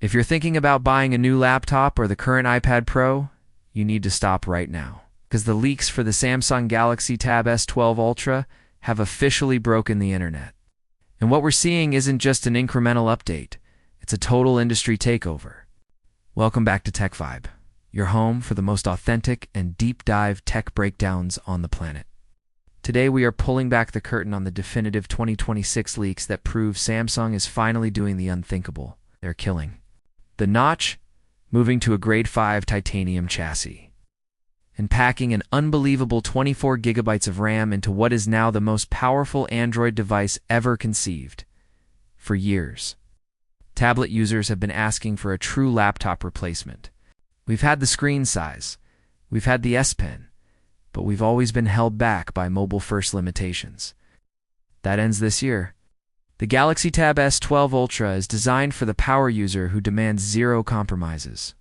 If you're thinking about buying a new laptop or the current iPad Pro, you need to stop right now, because the leaks for the Samsung Galaxy Tab S12 Ultra have officially broken the internet. And what we're seeing isn't just an incremental update, it's a total industry takeover. Welcome back to TechVibe, your home for the most authentic and deep dive tech breakdowns on the planet. Today we are pulling back the curtain on the definitive 2026 leaks that prove Samsung is finally doing the unthinkable. They're killing the notch, moving to a grade 5 titanium chassis, and packing an unbelievable 24 gigabytes of RAM into what is now the most powerful Android device ever conceived. For years, tablet users have been asking for a true laptop replacement. We've had the screen size, we've had the S Pen, but we've always been held back by mobile-first limitations. That ends this year. The Galaxy Tab S12 Ultra is designed for the power user who demands zero compromises.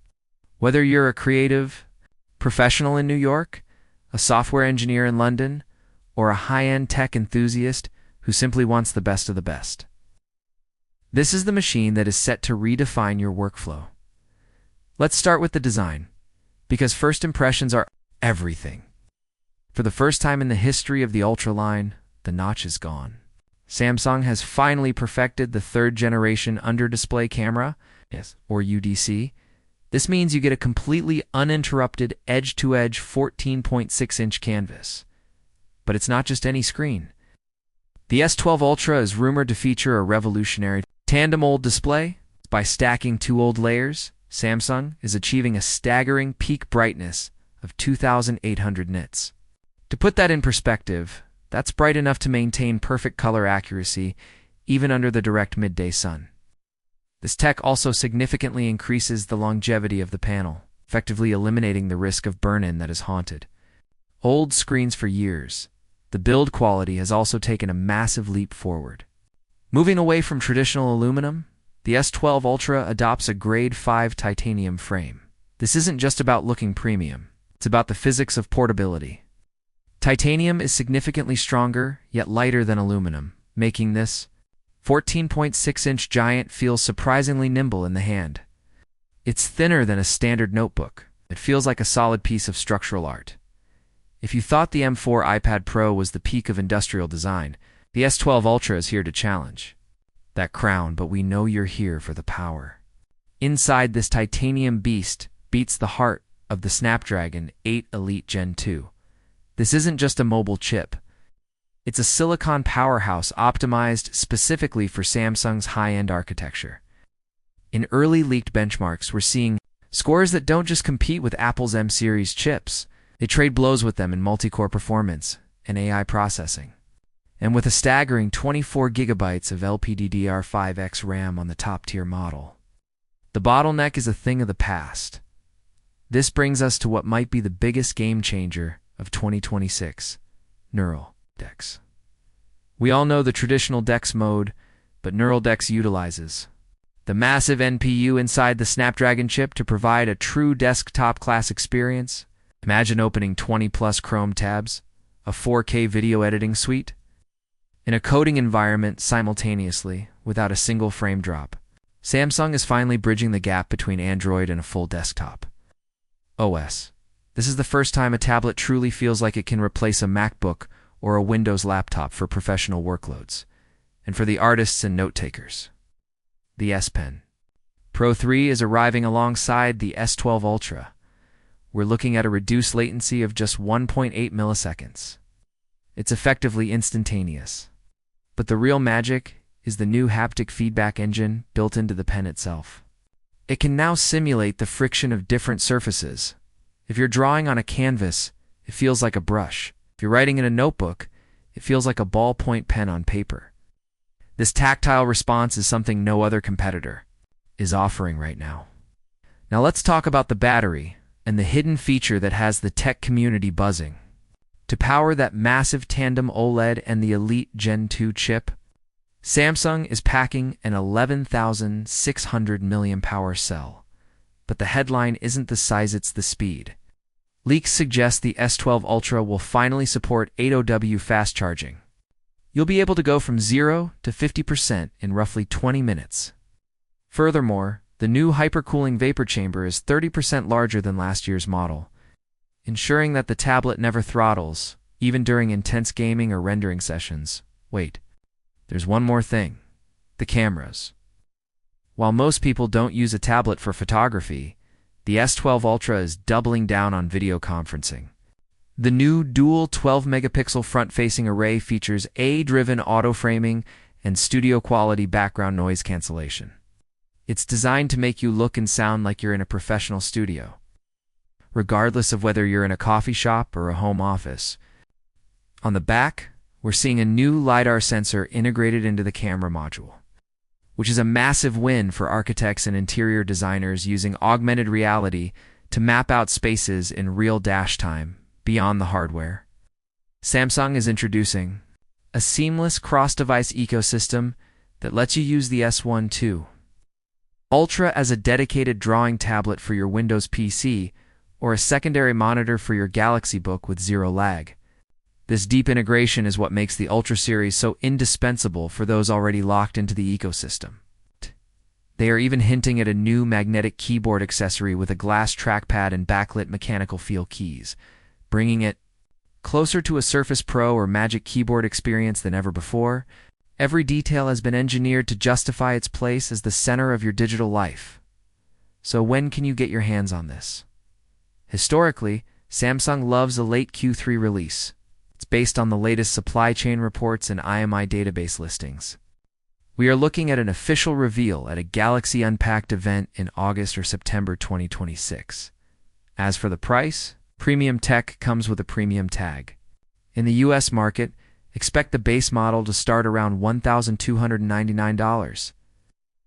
Whether you're a creative professional in New York, a software engineer in London, or a high-end tech enthusiast who simply wants the best of the best, this is the machine that is set to redefine your workflow. Let's start with the design, because first impressions are everything. For the first time in the history of the Ultra line, the notch is gone. Samsung has finally perfected the third-generation under-display camera, or UDC. This means you get a completely uninterrupted edge-to-edge 14.6-inch canvas. But it's not just any screen. The S12 Ultra is rumored to feature a revolutionary Tandem OLED display. By stacking 2 OLED layers, Samsung is achieving a staggering peak brightness of 2,800 nits. To put that in perspective, that's bright enough to maintain perfect color accuracy even under the direct midday sun. This tech also significantly increases the longevity of the panel, effectively eliminating the risk of burn-in that is haunted old screens for years. The build quality has also taken a massive leap forward. Moving away from traditional aluminum, the S12 Ultra adopts a grade 5 titanium frame. This isn't just about looking premium, it's about the physics of portability. Titanium is significantly stronger, yet lighter than aluminum, making this 14.6-inch giant feel surprisingly nimble in the hand. It's thinner than a standard notebook. It feels like a solid piece of structural art. If you thought the M4 iPad Pro was the peak of industrial design, the S12 Ultra is here to challenge that crown, but we know you're here for the power. Inside this titanium beast beats the heart of the Snapdragon 8 Elite Gen 2. This isn't just a mobile chip. It's a silicon powerhouse optimized specifically for Samsung's high-end architecture. In early leaked benchmarks, we're seeing scores that don't just compete with Apple's M-series chips. They trade blows with them in multi-core performance and AI processing. And with a staggering 24 gigabytes of LPDDR5X RAM on the top-tier model, the bottleneck is a thing of the past. This brings us to what might be the biggest game changer of 2026, Neural DeX. We all know the traditional DeX mode, but Neural DeX utilizes the massive NPU inside the Snapdragon chip to provide a true desktop-class experience. Imagine opening 20-plus Chrome tabs, a 4K video editing suite, in a coding environment simultaneously without a single frame drop. Samsung is finally bridging the gap between Android and a full desktop OS. This is the first time a tablet truly feels like it can replace a MacBook or a Windows laptop for professional workloads, and for the artists and note-takers. The S Pen Pro 3 is arriving alongside the S12 Ultra. We're looking at a reduced latency of just 1.8 milliseconds. It's effectively instantaneous. But the real magic is the new haptic feedback engine built into the pen itself. It can now simulate the friction of different surfaces. If you're drawing on a canvas, it feels like a brush. If you're writing in a notebook, it feels like a ballpoint pen on paper. This tactile response is something no other competitor is offering right now. Now let's talk about the battery and the hidden feature that has the tech community buzzing. To power that massive Tandem OLED and the Elite Gen 2 chip, Samsung is packing an 11,600 mAh cell. But the headline isn't the size, it's the speed. Leaks suggest the S12 Ultra will finally support 800W fast charging. You'll be able to go from 0 to 50% in roughly 20 minutes. Furthermore, The new hypercooling vapor chamber is 30% larger than last year's model, ensuring that the tablet never throttles, even during intense gaming or rendering sessions. Wait, there's one more thing: the cameras. While most people don't use a tablet for photography, the S12 Ultra is doubling down on video conferencing. The new dual 12-megapixel front-facing array features AI-driven auto-framing and studio-quality background noise cancellation. It's designed to make you look and sound like you're in a professional studio, regardless of whether you're in a coffee shop or a home office. On the back, we're seeing a new LiDAR sensor integrated into the camera module, which is a massive win for architects and interior designers using augmented reality to map out spaces in real dash time beyond the hardware. Samsung is introducing a seamless cross-device ecosystem that lets you use the S12 Ultra as a dedicated drawing tablet for your Windows PC or a secondary monitor for your Galaxy Book with zero lag. This deep integration is what makes the Ultra series so indispensable for those already locked into the ecosystem. They are even hinting at a new magnetic keyboard accessory with a glass trackpad and backlit mechanical feel keys, bringing it closer to a Surface Pro or Magic Keyboard experience than ever before. Every detail has been engineered to justify its place as the center of your digital life. So when can you get your hands on this? Historically, Samsung loves a late Q3 release. It's based on the latest supply chain reports and IMI database listings. We are looking at an official reveal at a Galaxy Unpacked event in August or September 2026. As for the price, premium tech comes with a premium tag. In the US market, expect the base model to start around $1,299,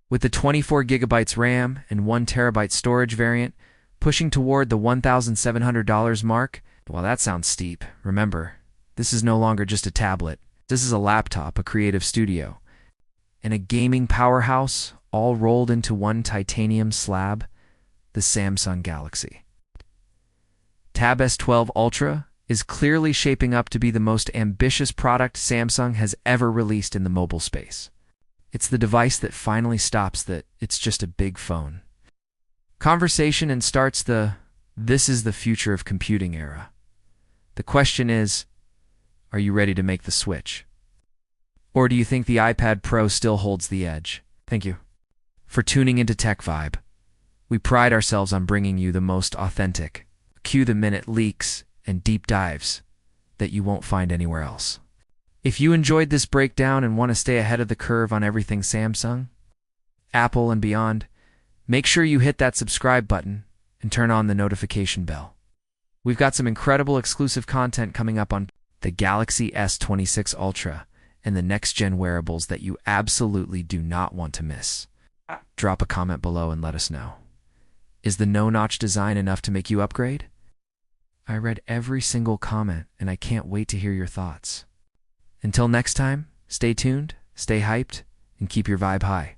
with the 24 GB RAM and 1 TB storage variant pushing toward the $1,700 mark. While that sounds steep, remember, this is no longer just a tablet. This is a laptop, a creative studio, and a gaming powerhouse, all rolled into one titanium slab, the Samsung Galaxy. Tab S12 Ultra is clearly shaping up to be the most ambitious product Samsung has ever released in the mobile space. It's the device that finally stops that it's just a big phone conversation and starts the "this is the future of computing" era. The question is, are you ready to make the switch? Or do you think the iPad Pro still holds the edge? Thank you for tuning into TechVibe. We pride ourselves on bringing you the most authentic, cue-the-minute leaks and deep dives that you won't find anywhere else. If you enjoyed this breakdown and want to stay ahead of the curve on everything Samsung, Apple, and beyond, make sure you hit that subscribe button and turn on the notification bell. We've got some incredible exclusive content coming up on the Galaxy S26 Ultra and the next-gen wearables that you absolutely do not want to miss. Drop a comment below and let us know. Is the no-notch design enough to make you upgrade? I read every single comment, and I can't wait to hear your thoughts. Until next time, stay tuned, stay hyped, and keep your vibe high.